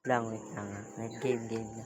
Lang, wait lang ha. Nag-game na.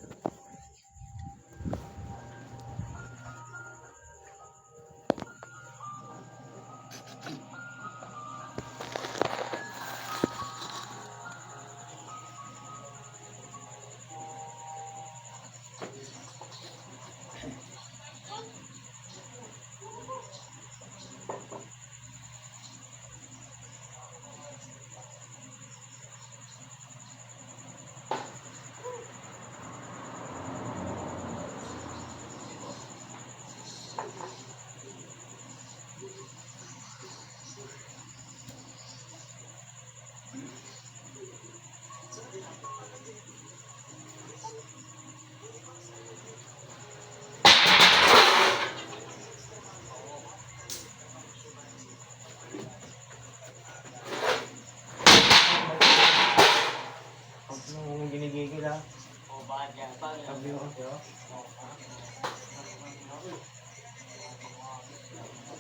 Nung ginigigil ha. O ba dyan? Sabi mo kasi oh.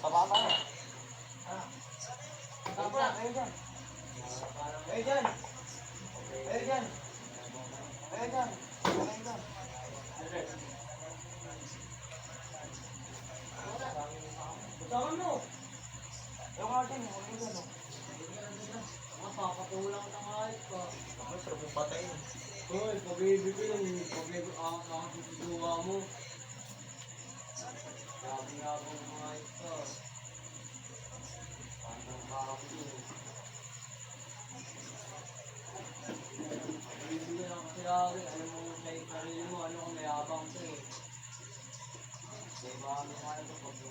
Pababa na. Tama, kayo dyan. Kayo dyan. Kayo dyan. Kayo dyan. Kayo dyan. Usapan mo. Yung atin, yung dyan oh. Papakulang ng ayos ko. Ako, sarap mong patayin. Hoy, pag-ibigin yung pag-ibigin mo. Sabi nga po ng ayos ko. Paano makakapin? Pag-ibigin lang kasi lagi. Alam mo sa sarili mo, ano kung mayabang ko eh. Diba, ano nga ito pag pag-ibig.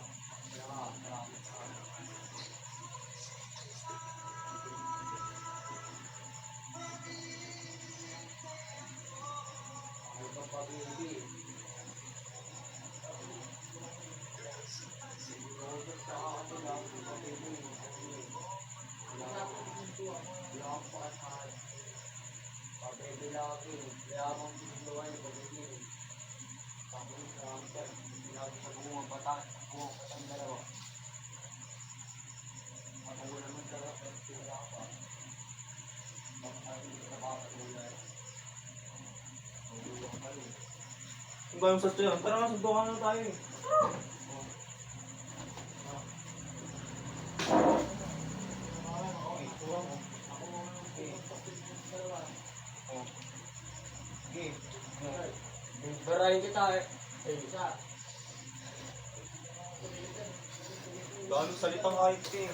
Kung gano'n sa tuyo, tara nga, sundukan na tayo eh. Okay. Barayin kita eh. Isa. Gano'n salitang kahit ka eh.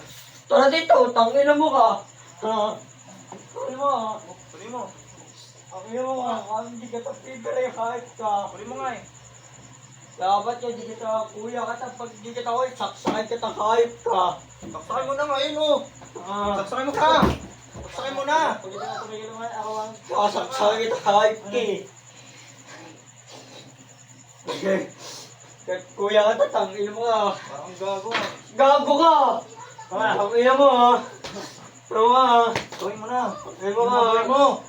Tara dito, tangina mo ka. Ano mo ha? Tuloy mo. Tangina mo ka. Hindi ka tapibere kahit ka. Tuloy mo nga eh. Dapat yun, hindi kita kuya ka. Pag hindi kita kuya, saksakin kita kahit ka. Saksakin mo na ngayon oh. Saksakin mo ka. Saksakin mo na. Pag hindi ka tumigil naman, ako ang sasaksakin kita kahit ka eh. Kuya ka, tangina mo ka. Parang gago ah. Gago ka! Tangina mo ha. Ano ka ha? Tuloy mo na. Tangina mo ka. Tuloy mo.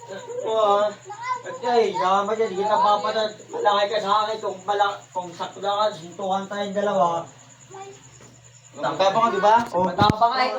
Ano ha? At ay, naman yan, hindi kita papatat. Malaki ka sa akin kung sakto lang ka, sintuhan tayong dalawa. Matapang ka, di ba? Matapang ka eh.